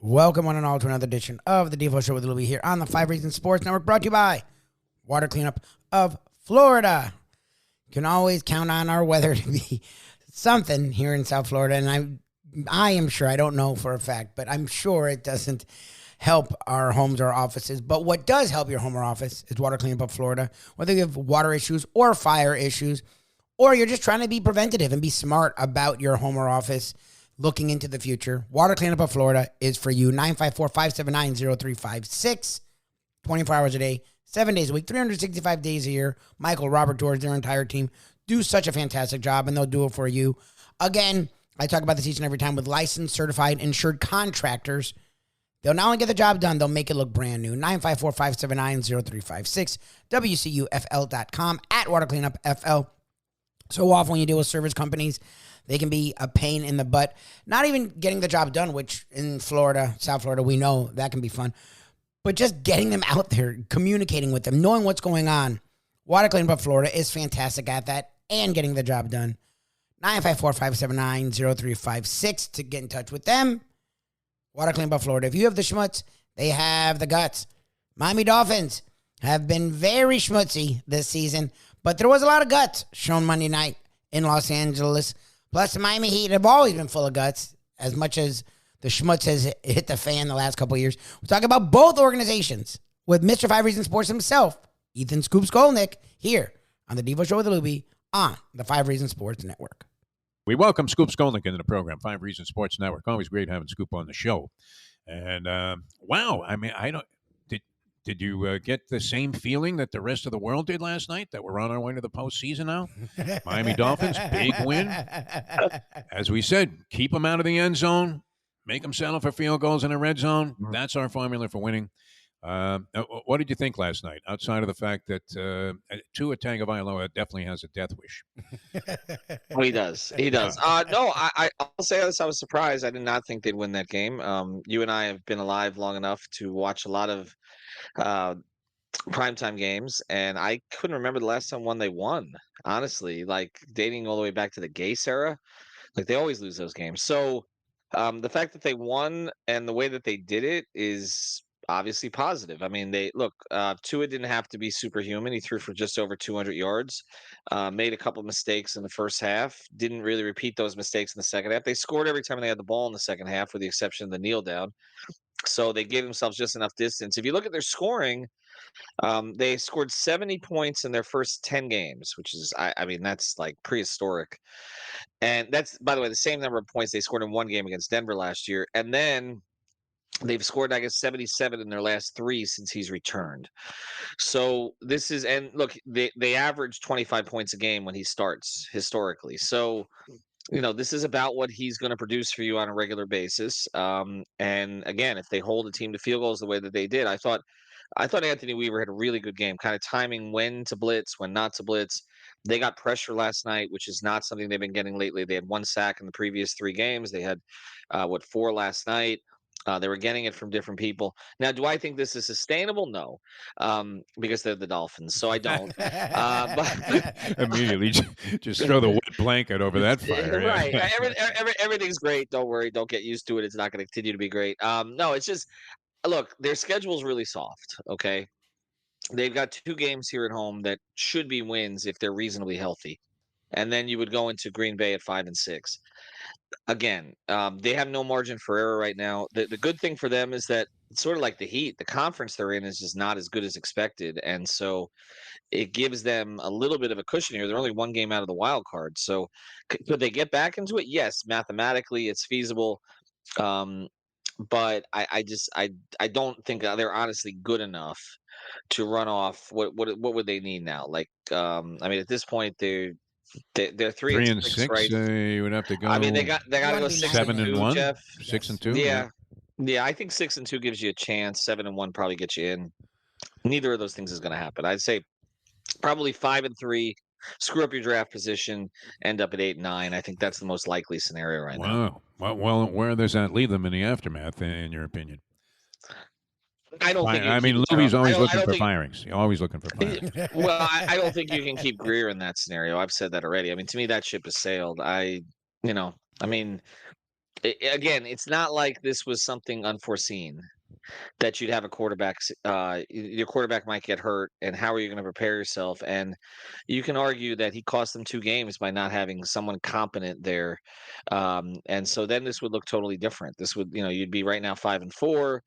Welcome one and all to another edition of the Default Show with Louie here on the 5 Reasons Sports Network, brought to you by Water Cleanup of Florida. You can always count on our weather to be something here in South Florida, and I am sure, I don't know for a fact, but I'm sure it doesn't help our homes or offices. But what does help your home or office is Water Cleanup of Florida. Whether you have water issues or fire issues, or you're just trying to be preventative and be smart about your home or office, looking into the future, Water Cleanup of Florida is for you. 954-579-0356. 24 hours a day, 7 days a week, 365 days a year. Michael, Robert, George, their entire team do such a fantastic job, and they'll do it for you. Again, I talk about this each and every time with licensed, certified, insured contractors. They'll not only get the job done, they'll make it look brand new. 954-579-0356. WCUFL.com at Water Cleanup FL. So often when you deal with service companies, they can be a pain in the butt. Not even getting the job done, which in Florida, South Florida, we know that can be fun. But just getting them out there, communicating with them, knowing what's going on. Water Cleanup of Florida is fantastic at that and getting the job done. 954-579-0356 to get in touch with them. Water Cleanup of Florida. If you have the schmutz, they have the guts. Miami Dolphins have been very schmutzy this season, but there was a lot of guts shown Monday night in Los Angeles. Plus, the Miami Heat have always been full of guts, as much as the schmutz has hit the fan the last couple of years. We'll talk about both organizations with Mr. 5 Reasons Sports himself, Ethan Scoop Skolnick, here on the Devo Show with Luby on the 5 Reasons Sports Network. We welcome Scoop Skolnick into the program, 5 Reasons Sports Network. Always great having Scoop on the show. And, wow, I mean, I don't... Did you get the same feeling that the rest of the world did last night, that we're on our way to the postseason now? Miami Dolphins, big win. As we said, keep them out of the end zone, make them settle for field goals in the red zone. That's our formula for winning. What did you think last night, outside of the fact that Tua Tagovailoa definitely has a death wish? Oh, he does. He does. No, I'll say this. I was surprised. I did not think they'd win that game. You and I have been alive long enough to watch a lot of primetime games, and I couldn't remember the last time one they won, honestly, like dating all the way back to the Gase era. Like, they always lose those games. So the fact that they won and the way that they did it is obviously positive. I mean, Tua didn't have to be superhuman. He threw for just over 200 yards, made a couple mistakes in the first half, didn't really repeat those mistakes in the second half. They scored every time they had the ball in the second half, with the exception of the kneel down. So they gave themselves just enough distance. If you look at their scoring, they scored 70 points in their first 10 games, which is, I mean, that's like prehistoric. And that's, by the way, the same number of points they scored in one game against Denver last year. And then they've scored, I guess, 77 in their last 3 since he's returned. So this is, and look, they average 25 points a game when he starts historically. So, this is about what he's going to produce for you on a regular basis. And again, if they hold a team to field goals the way that they did, I thought Anthony Weaver had a really good game, kind of timing when to blitz, when not to blitz. They got pressure last night, which is not something they've been getting lately. They had 1 sack in the previous 3 games. They had, 4 last night. They were getting it from different people. Now, do I think this is sustainable? No, because they're the Dolphins, so I don't. But immediately, just throw the wet blanket over that fire. Right. Everything's great. Don't worry. Don't get used to it. It's not going to continue to be great. No, it's just, look, their schedule's really soft, okay? They've got 2 games here at home that should be wins if they're reasonably healthy. And then you would go into Green Bay at 5-6. Again, they have no margin for error right now. The good thing for them is that it's sort of like the Heat. The conference they're in is just not as good as expected. And so it gives them a little bit of a cushion here. They're only 1 game out of the wild card. So could they get back into it? Yes, mathematically it's feasible. But I don't think they're honestly good enough to run off. What would they need now? Like, I mean, at this point, they're 3-6, right? You would have to go. I mean, they got to go 6-2, Jeff. 6-2. Yeah. I think 6-2 gives you a chance. 7-1 probably gets you in. Neither of those things is going to happen. I'd say probably 5-3. Screw up your draft position, end up at 8-9. I think that's the most likely scenario right now. Well, where does that leave them in the aftermath, in your opinion? I don't think. I mean, Louie's always looking for firings. You're always looking for firings. Well, I don't think you can keep Greer in that scenario. I've said that already. I mean, to me, that ship has sailed. I mean, again, it's not like this was something unforeseen that you'd have a your quarterback might get hurt, and how are you going to prepare yourself? And you can argue that he cost them 2 games by not having someone competent there. And so then this would look totally different. This would, you'd be right now 5-4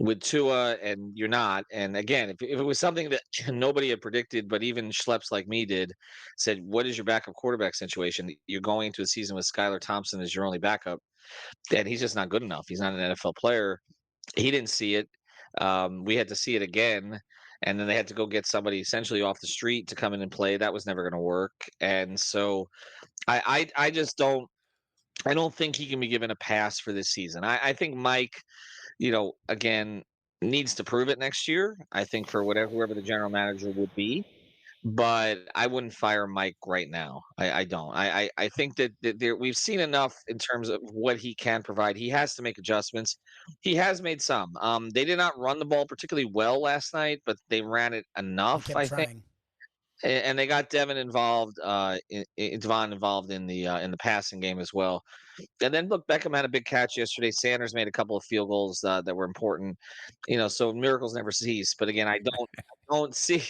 with Tua, and you're not. And again, if it was something that nobody had predicted, but even schleps like me did, said, "What is your backup quarterback situation? You're going into a season with Skylar Thompson as your only backup, and he's just not good enough. He's not an NFL player." He didn't see it. We had to see it again, and then they had to go get somebody essentially off the street to come in and play. That was never going to work. And so I just don't. I don't think he can be given a pass for this season. I think Mike, again, needs to prove it next year. I think for whoever the general manager would be, but I wouldn't fire Mike right now. I don't. I think that we've seen enough in terms of what he can provide. He has to make adjustments. He has made some. They did not run the ball particularly well last night, but they ran it He enough, kept I think. trying. And they got Devin involved in the passing game as well. And then look, Beckham had a big catch yesterday. Sanders made a couple of field goals that were important. So miracles never cease. But again, I don't see,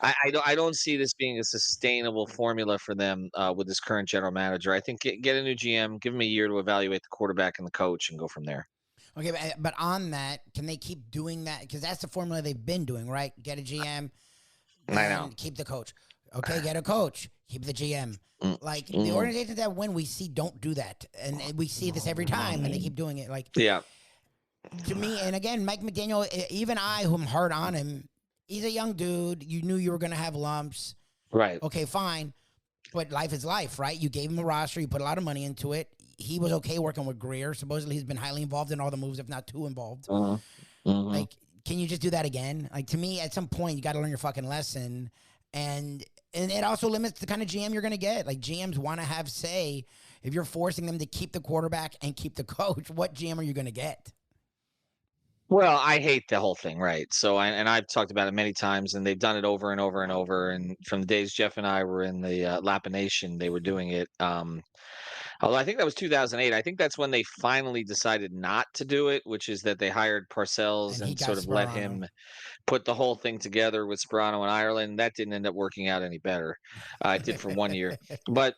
I don't see this being a sustainable formula for them with this current general manager. I think get a new GM, give him a year to evaluate the quarterback and the coach, and go from there. Okay, but on that, can they keep doing that? Because that's the formula they've been doing, right? Get a GM, I know. then keep the coach. Okay, get a coach, keep the GM. Mm, Like the mm, organizations that win, we see don't do that, and we see this every time, and they keep doing it. Like yeah. to me, and again, Mike McDaniel, even I, who am hard on him, he's a young dude. You knew you were going to have lumps. Right. Okay, fine. But life is life, right? You gave him a roster. You put a lot of money into it. He was okay working with Greer. Supposedly, he's been highly involved in all the moves, if not too involved. Uh-huh. Uh-huh. Like, can you just do that again? Like, to me, at some point, you got to learn your fucking lesson. And it also limits the kind of GM you're going to get. Like, GMs want to have say. If you're forcing them to keep the quarterback and keep the coach, what GM are you going to get? Well, I hate the whole thing, right? So, I've talked about it many times, and they've done it over and over and over. And from the days Jeff and I were in the Lapination, they were doing it. Although I think that was 2008. I think that's when they finally decided not to do it, which is that they hired Parcells And he and got sort of let Sperano. him put the whole thing together with Sperano in Ireland. That didn't end up working out any better. It did for 1 year, but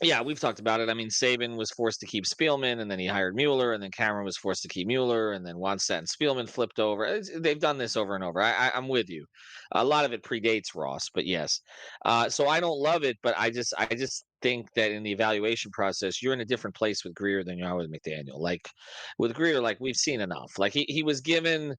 yeah, we've talked about it. I mean, Saban was forced to keep Spielman, and then he hired Mueller, and then Cameron was forced to keep Mueller, and then Wannstedt and Spielman flipped over. They've done this over and over. I'm with you. A lot of it predates Ross, but yes. So I don't love it, but I just think that in the evaluation process, you're in a different place with Greer than you are with McDaniel. Like with Greer, like we've seen enough. Like he was given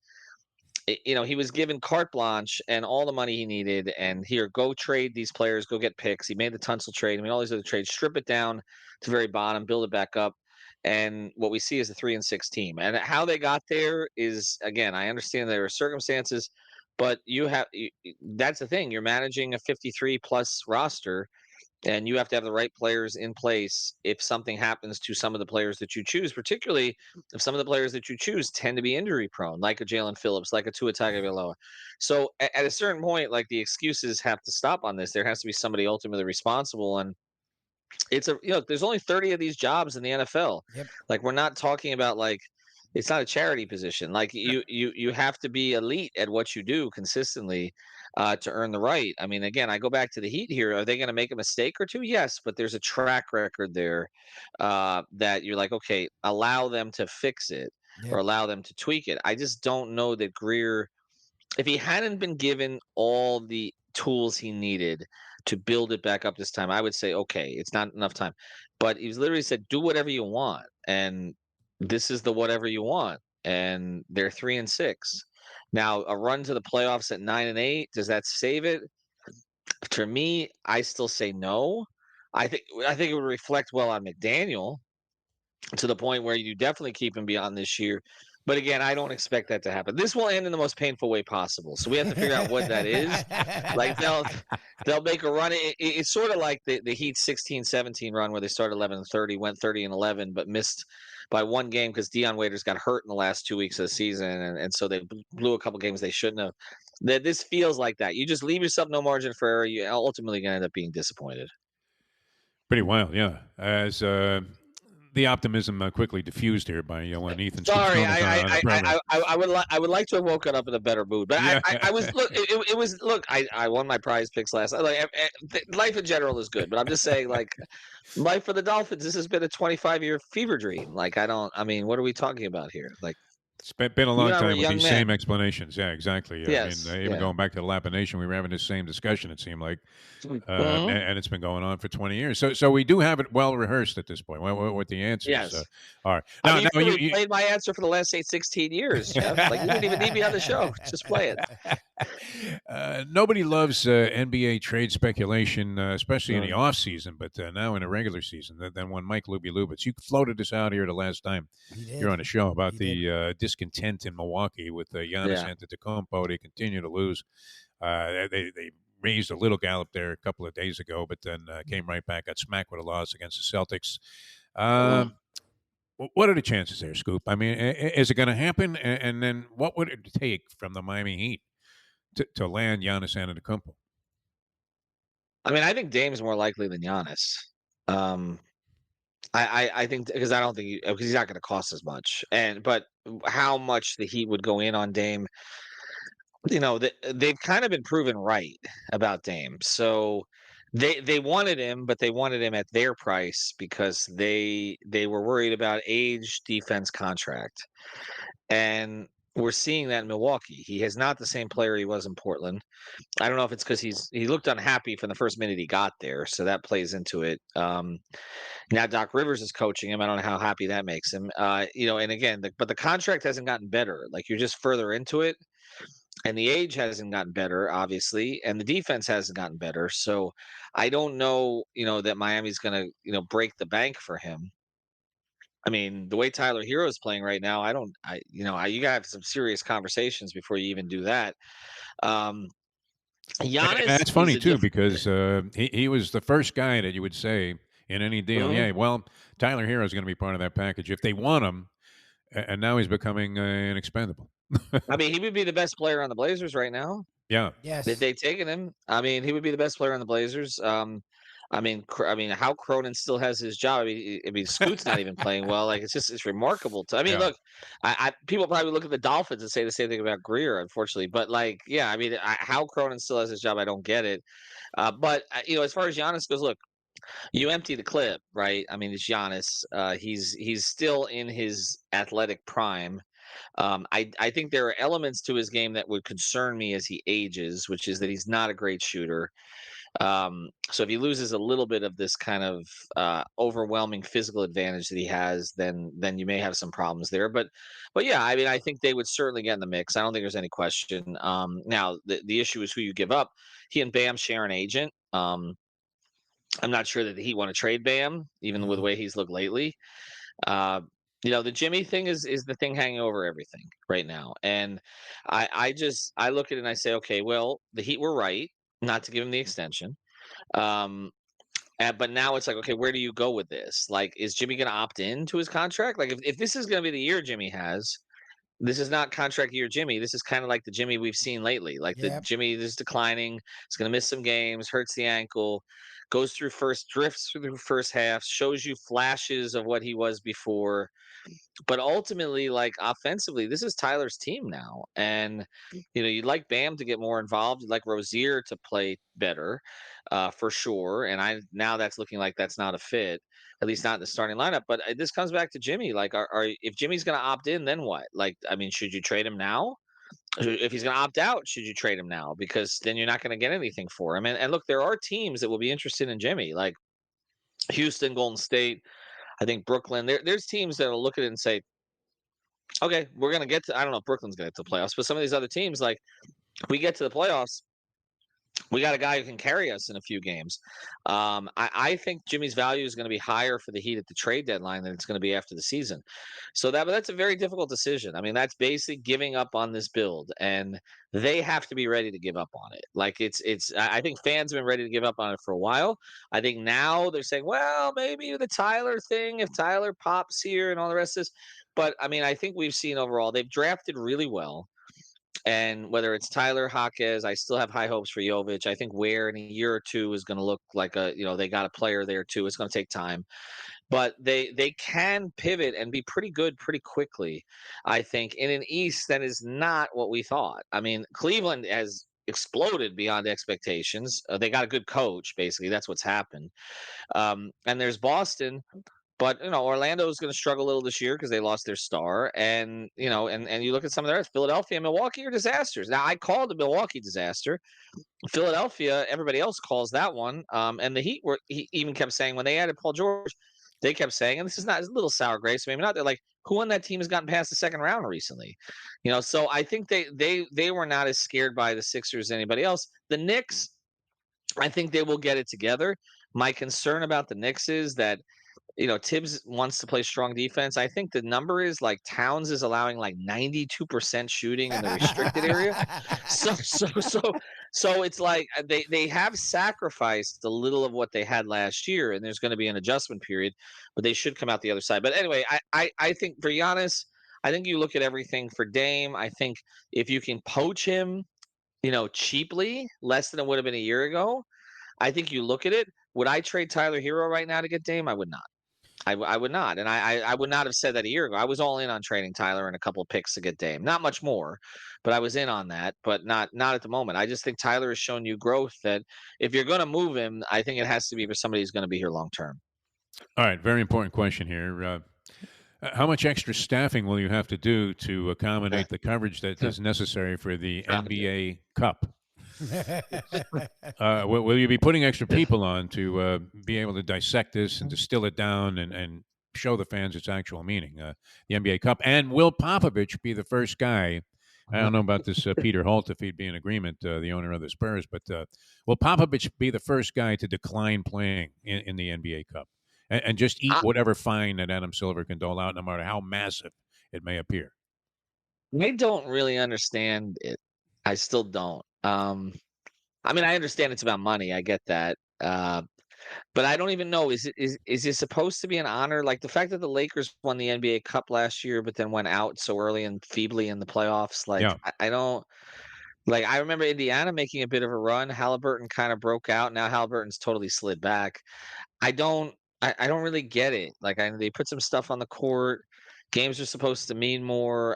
he was given carte blanche and all the money he needed. And here, go trade these players, go get picks. He made the Tunsil trade. I mean, all these other trades, strip it down to the very bottom, build it back up. And what we see is a 3-6 team. And how they got there is, again, I understand there are circumstances, but that's the thing. You're managing a 53 plus roster, and you have to have the right players in place if something happens to some of the players that you choose, particularly if some of the players that you choose tend to be injury prone, like a Jalen Phillips, like a Tua Tagovailoa. So at a certain point, like the excuses have to stop on this. There has to be somebody ultimately responsible, and there's only 30 of these jobs in the NFL. Yep. Like we're not talking about like it's not a charity position. Like you have to be elite at what you do consistently to earn the right. I mean, again, I go back to the Heat here. Are they going to make a mistake or two? Yes, but there's a track record there that you're like, okay, allow them to fix it or Yep. allow them to tweak it. I just don't know that Greer, if he hadn't been given all the tools he needed to build it back up this time, I would say, okay, it's not enough time. But he's literally said, do whatever you want. And this is the whatever you want. And they're 3-6. Now, a run to the playoffs at 9-8, does that save it? For me, I still say no. I think it would reflect well on McDaniel to the point where you definitely keep him beyond this year. But again, I don't expect that to happen. This will end in the most painful way possible. So we have to figure out what that is. Like they'll make a run. It's sort of like the Heat 16-17 run where they started 11-30, went 30-11, but missed by one game because Dion Waiters got hurt in the last 2 weeks of the season, and so they blew a couple games they shouldn't have. That this feels like that. You just leave yourself no margin for error. You're ultimately going to end up being disappointed. Pretty wild, yeah. As the optimism quickly diffused here by when Ethan Scoops Sorry, Comic on the program. I would like to have woken up in a better mood, but Yeah. I was look. It was look. I won my prize picks last night. Like life in general is good, but I'm just saying like life for the Dolphins. This has been a 25-year fever dream. Like I don't. I mean, what are we talking about here? Like It's been a you long and I were time with young these same men. explanations. Yeah, exactly. I mean, Yes. even Yeah. going back to the Lapination, we were having this same discussion. It seemed like, Mhm. and it's been going on for 20 years. So we do have it well rehearsed at this point. What the answers Yes. are. I Now, mean, now you you. really played my answer for the last 16 years, Jeff. Like you didn't even need me on the show. Just play it. Nobody loves NBA trade speculation, especially in the Mm. offseason, but now in the regular season. Then when Mike Luby Lubitz, you floated this out here the last time He you're on did. the show about He the did. discontent in Milwaukee with Giannis Yeah. Antetokounmpo. They continue to lose. They raised a little gallop there a couple of days ago, but then came right back, got smacked with a loss against the Celtics. Mm. What are the chances there, Scoop? I mean, is it going to happen? And then what would it take from the Miami Heat to land Giannis Antetokounmpo? I mean, I think Dame's more likely than Giannis. Um, I think because I don't think because he's not going to cost as much, and but how much the Heat would go in on Dame, they've kind of been proven right about Dame. So they wanted him, but they wanted him at their price because they were worried about age, defense, contract, and we're seeing that in Milwaukee. He is not the same player he was in Portland. I don't know if it's because he looked unhappy from the first minute he got there, so that plays into it. Now Doc Rivers is coaching him. I don't know how happy that makes him. And again, but the contract hasn't gotten better. Like you're just further into it, and the age hasn't gotten better, obviously, and the defense hasn't gotten better. So I don't know, that Miami's going to, break the bank for him. I mean, the way Tyler Hero is playing right now, I don't, I, you got to have some serious conversations before you even do that. Um, And Giannis that's is funny a too different. because he was the first guy that you would say in any deal. Mhm. Yeah, well, Tyler Hero is going to be part of that package if they want him, and now he's becoming an expendable. I mean, he would be the best player on the Blazers right now. Yeah, If Yes. they'd taken him, I mean, he would be the best player on the Blazers. I mean, how Cronin still has his job. I mean, Scoot's not even playing well. Like, it's remarkable. I mean, yeah. look, people probably look at the Dolphins and say the same thing about Greer, unfortunately. But like, yeah, I mean, how Cronin still has his job, I don't get it. But as far as Giannis goes, look, you empty the clip, right? I mean, it's Giannis. He's still in his athletic prime. I think there are elements to his game that would concern me as he ages, which is that he's not a great shooter. So if he loses a little bit of this kind of overwhelming physical advantage that he has, then you may have some problems there. But yeah, I mean, I think they would certainly get in the mix. I don't think there's any question. Now the issue is who you give up. He and Bam share an agent. I'm not sure that he want to trade Bam, even with the No. way he's looked lately. Uh, the Jimmy thing is the thing hanging over everything right now, and I look at it and I say, okay, well, the Heat were right not to give him the extension, um, but now it's like, okay, where do you go with this? Like, is Jimmy going to opt in to his contract? Like, if this is going to be the year Jimmy has, this is not contract year Jimmy. This is kind of like the Jimmy we've seen lately. Like the Yep. Jimmy is declining. He's going to miss some games, hurts the ankle, drifts through first half, shows you flashes of what he was before, but ultimately, like offensively, this is Tyler's team now, and you'd like Bam to get more involved. You'd like Rozier to play better, for sure. And now that's looking like that's not a fit, at least not in the starting lineup. But this comes back to Jimmy. Like, if Jimmy's going to opt in, then what? Like, I mean, should you trade him now? If he's going to opt out, should you trade him now? Because then you're not going to get anything for him. And look, there are teams that will be interested in Jimmy, like Houston, Golden State. I think Brooklyn. There's teams that will look at it and say, okay, we're gonna get to. I don't know if Brooklyn's gonna get to the playoffs, but some of these other teams, like if we get to the playoffs, we got a guy who can carry us in a few games. I think Jimmy's value is going to be higher for the Heat at the trade deadline than it's going to be after the season. So that's a very difficult decision. I mean, that's basically giving up on this build, and they have to be ready to give up on it. Like it's. I think fans have been ready to give up on it for a while. I think now they're saying, well, maybe the Tyler thing, if Tyler pops here and all the rest of this. But I mean, I think we've seen overall they've drafted really well. And whether it's Tyler Jaquez, I still have high hopes for Jovic. I think Ware in a year or two is going to look like they got a player there too. It's going to take time. but they can pivot and be pretty good pretty quickly, I think, in an East that is not what we thought. I mean, Cleveland has exploded beyond expectations. They got a good coach, basically. That's what's happened. And there's Boston, but Orlando is going to struggle a little this year because they lost their star. And and you look at some of the rest. Philadelphia and Milwaukee are disasters. Now, I called the Milwaukee disaster. Philadelphia, everybody else calls that one. And the Heat he even kept saying when they added Paul George, they kept saying, and this is not a little sour grapes, maybe not. They're like, who on that team has gotten past the second round recently? So I think they were not as scared by the Sixers as anybody else. The Knicks, I think they will get it together. My concern about the Knicks is that Tibbs wants to play strong defense. I think the number is like Towns is allowing like 92% shooting in the restricted area. So it's like they have sacrificed a little of what they had last year, and there's going to be an adjustment period, but they should come out the other side. But anyway, I think for Giannis, I think you look at everything for Dame. I think if you can poach him, cheaply, less than it would have been a year ago, I think you look at it. Would I trade Tyler Hero right now to get Dame? I would not. I would not, and I would not have said that a year ago. I was all in on trading Tyler and a couple of picks to get Dame. Not much more, but I was in on that, but not at the moment. I just think Tyler has shown you growth that if you're going to move him, I think it has to be for somebody who's going to be here long term. All right, very important question here. How much extra staffing will you have to do to accommodate the coverage that is necessary for the NBA Cup? Will you be putting extra people on to be able to dissect this and distill it down and show the fans its actual meaning? The NBA Cup. And will Popovich be the first guy? I don't know about this Peter Holt, if he'd be in agreement, the owner of the Spurs, but will Popovich be the first guy to decline playing in the NBA Cup and just eat whatever fine that Adam Silver can dole out, no matter how massive it may appear? I don't really understand it. I still don't. I mean, I understand it's about money. I get that. But I don't even know. Is it supposed to be an honor? Like the fact that the Lakers won the NBA Cup last year, but then went out so early and feebly in the playoffs. Like Yeah. I don't like. I remember Indiana making a bit of a run. Halliburton kind of broke out. Now Halliburton's totally slid back. I don't. I don't really get it. Like they put some stuff on the court. Games are supposed to mean more.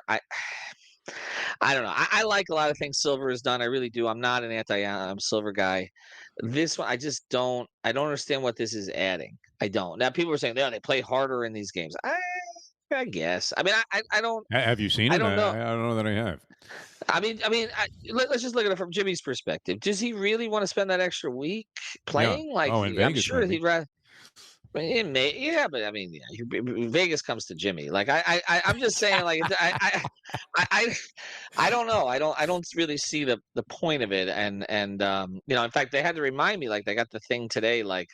I don't know. I like a lot of things Silver has done. I really do. I'm not an anti-Silver guy. This one, I just don't. I don't understand what this is adding. I don't. Now people are saying they play harder in these games. I guess. I mean, I don't. Have you seen it? I don't know. I don't know that I have. Let's just look at it from Jimmy's perspective. Does he really want to spend that extra week playing? Yeah. Like, in Vegas, I'm sure maybe. he'd rather. It may, yeah, but I mean, Vegas comes to Jimmy. Like I'm just saying, like I don't know. I don't really see the point of it. And in fact, they had to remind me. Like they got the thing today, like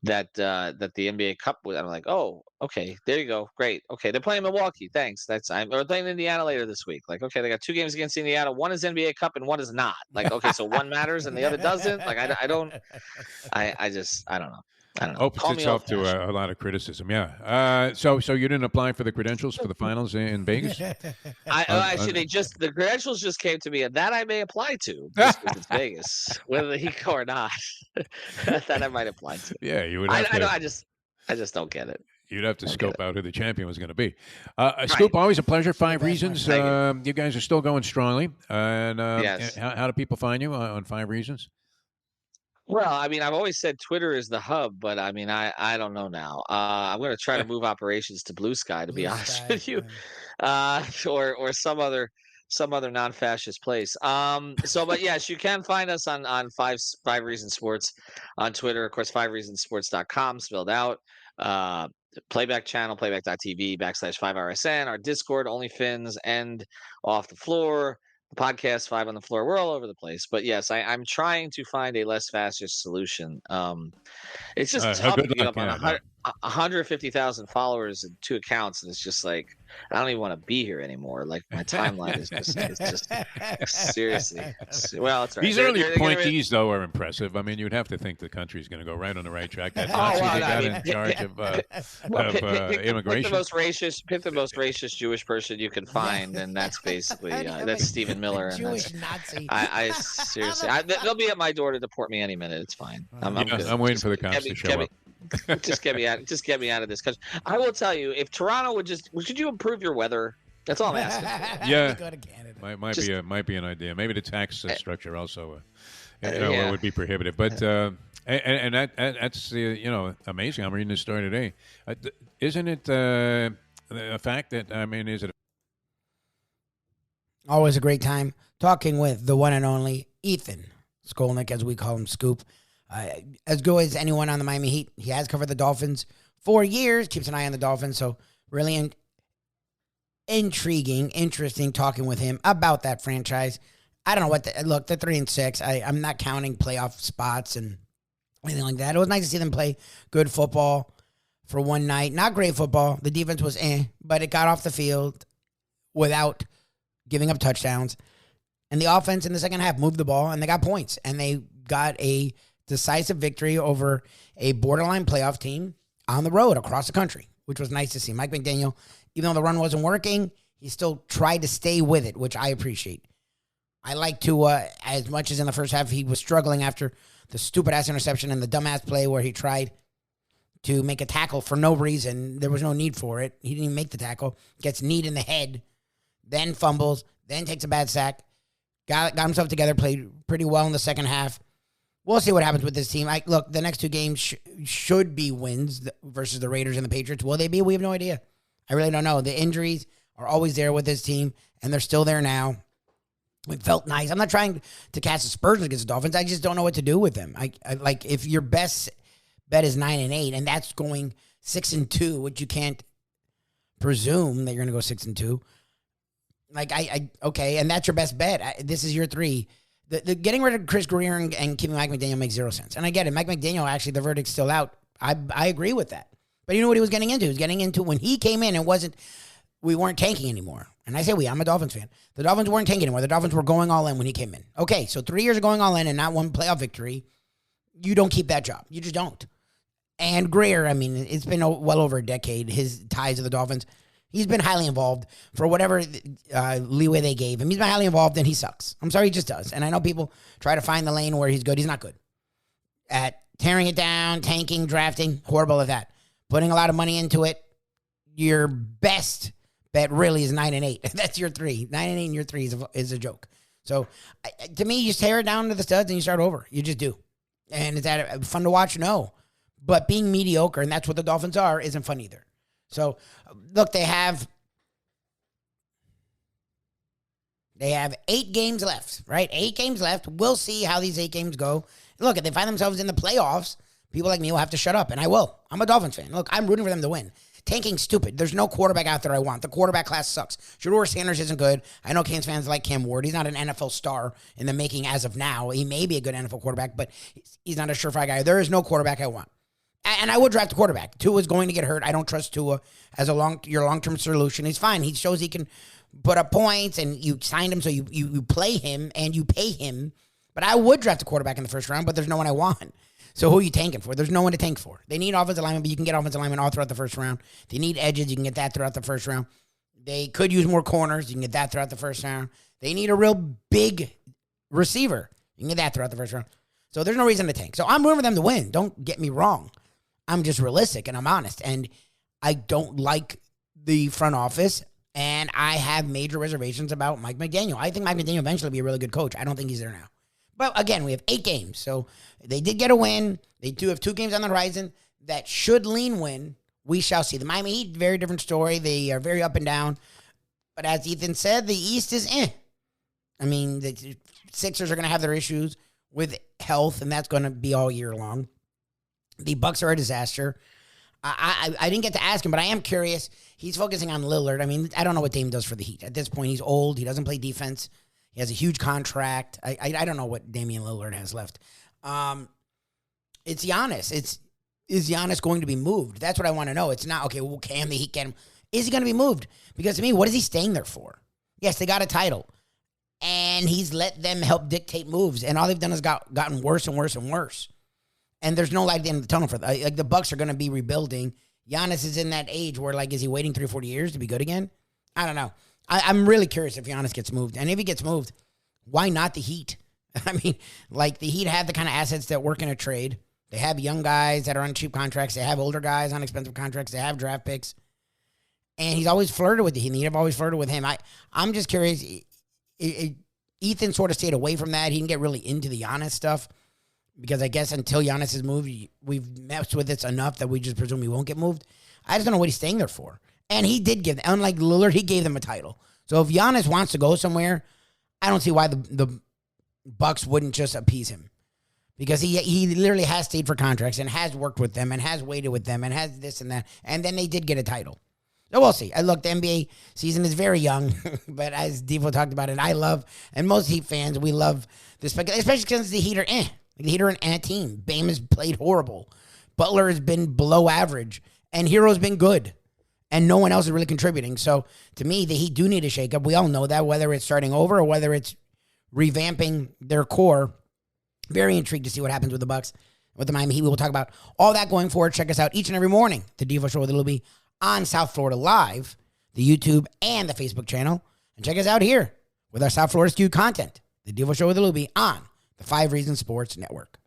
that the NBA Cup was. I'm like, oh, okay, there you go, great. Okay, they're playing Milwaukee. Thanks. We're playing Indiana later this week. Like, okay, they got 2 games against Indiana. One is NBA Cup and one is not. Like, okay, so one matters and the other doesn't. Like, I don't know. I don't know. Opens itself to a lot of criticism. Yeah. So you didn't apply for the credentials for the finals in Vegas? Actually, the credentials just came to me, and that I may apply to just because it's Vegas, whether he go or not. That I might apply to. Yeah, you would. I just don't get it. You'd have to scope out who the champion was going to be. Scoop, always a pleasure. 5 Reasons. You guys are still going strongly. And yes. How do people find you on 5 Reasons? Well, I mean, I've always said Twitter is the hub, but I mean, I don't know now. I'm going to try to move operations to Blue Sky, to be honest with you, or some other non-fascist place. But yes, you can find us on 5 Reasons Sports on Twitter. Of course, 5reasonsports.com spelled out. Playback channel, playback.tv /5RSN. Our Discord, only Phins and Off the Floor. Podcast 5 on the Floor. We're all over the place, but yes, I'm trying to find a less fascist solution. It's just tough to get up on 150,000 followers and 2 accounts, and it's just like I don't even want to be here anymore. Like my timeline is just seriously. Well, it's right. These early appointees, though, are impressive. I mean, you'd have to think the country's going to go right on the right track. That Nazi they got in charge of immigration. Pick the most racist Jewish person you can find, and that's basically that's Stephen Miller. And Jewish Nazi. I seriously, they'll be at my door to deport me any minute. It's fine. I'm good. I'm waiting for the cops to show up. Just get me out. Just get me out of this country. I will tell you, if Toronto could you improve your weather? That's all I'm asking for. Yeah. Go to Canada. Might be an idea. Maybe the tax structure also, yeah. would be prohibitive. But that's amazing. I'm reading this story today. Isn't it a fact that is it? Always a great time talking with the one and only Ethan Skolnick, as we call him, Scoop. As good as anyone on the Miami Heat, he has covered the Dolphins for years, keeps an eye on the Dolphins, so really intriguing, interesting talking with him about that franchise. I don't know look, they're 3-6. I'm not counting playoff spots and anything like that. It was nice to see them play good football for one night. Not great football. The defense was but it got off the field without giving up touchdowns. And the offense in the second half moved the ball, and they got points. And they got a decisive victory over a borderline playoff team on the road across the country, which was nice to see. Mike McDaniel, even though the run wasn't working, he still tried to stay with it, which I appreciate. I like to, as much as in the first half, he was struggling after the stupid-ass interception and the dumbass play where he tried to make a tackle for no reason. There was no need for it. He didn't even make the tackle. Gets kneed in the head, then fumbles, then takes a bad sack. Got himself together, played pretty well in the second half. We'll see what happens with this team. Look, the next two games should be wins versus the Raiders and the Patriots. Will they be? We have no idea. I really don't know. The injuries are always there with this team, and they're still there now. It felt nice. I'm not trying to cast aspersions against the Dolphins. I just don't know what to do with them. I like if your best bet is 9-8, and that's going 6-2, which you can't presume that you're going to go 6-2. Okay, and that's your best bet. This is your 3. The getting rid of Chris Greer and keeping Mike McDaniel makes zero sense. And I get it. Mike McDaniel, actually, the verdict's still out. I agree with that. But you know what he was getting into? He was getting into when he came in, we weren't tanking anymore. And I say I'm a Dolphins fan. The Dolphins weren't tanking anymore. The Dolphins were going all in when he came in. Okay, so 3 years of going all in and not one playoff victory, you don't keep that job. You just don't. And Greer, it's been well over a decade, his ties to the Dolphins. He's been highly involved for whatever leeway they gave him. He's been highly involved, and he sucks. I'm sorry, he just does. And I know people try to find the lane where he's good. He's not good at tearing it down, tanking, drafting. Horrible at that. Putting a lot of money into it. Your best bet really is 9-8. That's your 3. 9-8 and your 3 is a joke. So to me, you just tear it down to the studs and you start over. You just do. And is that fun to watch? No. But being mediocre, and that's what the Dolphins are, isn't fun either. So, look, they have 8 games left, right? 8 games left. We'll see how these 8 games go. Look, if they find themselves in the playoffs, people like me will have to shut up, and I will. I'm a Dolphins fan. Look, I'm rooting for them to win. Tanking's stupid. There's no quarterback out there I want. The quarterback class sucks. Shador Sanders isn't good. I know Canes fans like Cam Ward. He's not an NFL star in the making as of now. He may be a good NFL quarterback, but he's not a surefire guy. There is no quarterback I want. And I would draft a quarterback. Tua is going to get hurt. I don't trust Tua as your long-term solution. He's fine. He shows he can put up points, and you signed him, so you play him and you pay him. But I would draft a quarterback in the first round, but there's no one I want. So who are you tanking for? There's no one to tank for. They need offensive linemen, but you can get offensive linemen all throughout the first round. They need edges. You can get that throughout the first round. They could use more corners. You can get that throughout the first round. They need a real big receiver. You can get that throughout the first round. So there's no reason to tank. So I'm rooting for them to win. Don't get me wrong. I'm just realistic and I'm honest. And I don't like the front office. And I have major reservations about Mike McDaniel. I think Mike McDaniel eventually will be a really good coach. I don't think he's there now. But again, we have 8 games. So they did get a win. They do have 2 games on the horizon that should lean win. We shall see. The Miami Heat, very different story. They are very up and down. But as Ethan said, the East is the Sixers are going to have their issues with health, and that's going to be all year long. The Bucks are a disaster. I didn't get to ask him, but I am curious. He's focusing on Lillard. I don't know what Dame does for the Heat. At this point, he's old. He doesn't play defense. He has a huge contract. I don't know what Damian Lillard has left. It's Giannis. Is Giannis going to be moved? That's what I want to know. It's not, okay, well, can the Heat get him? Is he going to be moved? Because to me, what is he staying there for? Yes, they got a title. And he's let them help dictate moves. And all they've done is gotten worse and worse and worse. And there's no light at the end of the tunnel for that. Like, the Bucks are going to be rebuilding. Giannis is in that age where, is he waiting 3 or 4 years to be good again? I don't know. I'm really curious if Giannis gets moved. And if he gets moved, why not the Heat? The Heat have the kind of assets that work in a trade. They have young guys that are on cheap contracts. They have older guys on expensive contracts. They have draft picks. And he's always flirted with the Heat. And I've always flirted with him. I'm just curious. Ethan sort of stayed away from that. He didn't get really into the Giannis stuff because I guess until Giannis is moved, we've messed with this enough that we just presume he won't get moved. I just don't know what he's staying there for. And he did give, unlike Lillard, he gave them a title. So if Giannis wants to go somewhere, I don't see why the Bucks wouldn't just appease him. Because he literally has stayed for contracts and has worked with them and has waited with them and has this and that. And then they did get a title. So we'll see. Look, the NBA season is very young, but as Devo talked about it, I love, and most Heat fans, we love this, especially because the Heat are the Heat are an team. Bame has played horrible. Butler has been below average. And Hero's been good. And no one else is really contributing. So to me, the Heat do need a shakeup. We all know that, whether it's starting over or whether it's revamping their core. Very intrigued to see what happens with the Bucks, with the Miami Heat. We will talk about all that going forward. Check us out each and every morning. The Devo Show with Little B on South Florida Live, the YouTube and the Facebook channel. And check us out here with our South Florida skewed content. The Devo Show with Little B on the 5 Reasons Sports Network.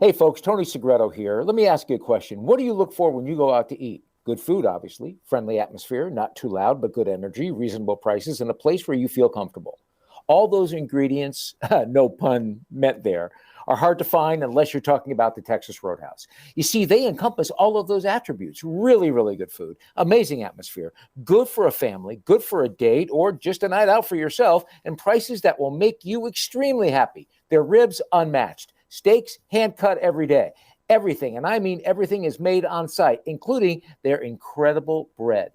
Hey, folks, Tony Segreto here. Let me ask you a question. What do you look for when you go out to eat? Good food, obviously. Friendly atmosphere, not too loud, but good energy, reasonable prices, and a place where you feel comfortable. All those ingredients, no pun meant there, are hard to find unless you're talking about the Texas Roadhouse. You see, they encompass all of those attributes. Really, really good food, amazing atmosphere, good for a family, good for a date, or just a night out for yourself, and prices that will make you extremely happy. Their ribs, unmatched. Steaks, hand-cut every day. Everything, and I mean everything, is made on site, including their incredible bread.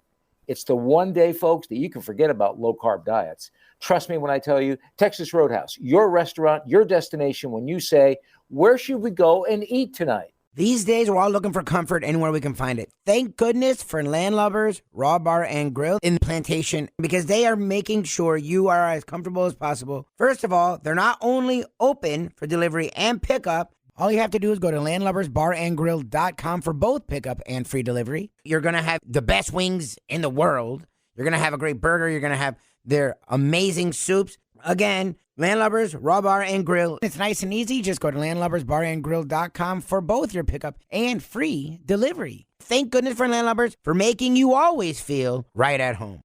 It's the one day, folks, that you can forget about low-carb diets. Trust me when I tell you, Texas Roadhouse, your restaurant, your destination when you say, where should we go and eat tonight? These days, we're all looking for comfort anywhere we can find it. Thank goodness for Landlubbers Raw Bar and Grill in Plantation, because they are making sure you are as comfortable as possible. First of all, they're not only open for delivery and pickup. All you have to do is go to landlubbersbarandgrill.com for both pickup and free delivery. You're going to have the best wings in the world. You're going to have a great burger. You're going to have their amazing soups. Again, Landlubbers, Raw Bar and Grill. It's nice and easy. Just go to landlubbersbarandgrill.com for both your pickup and free delivery. Thank goodness for Landlubbers for making you always feel right at home.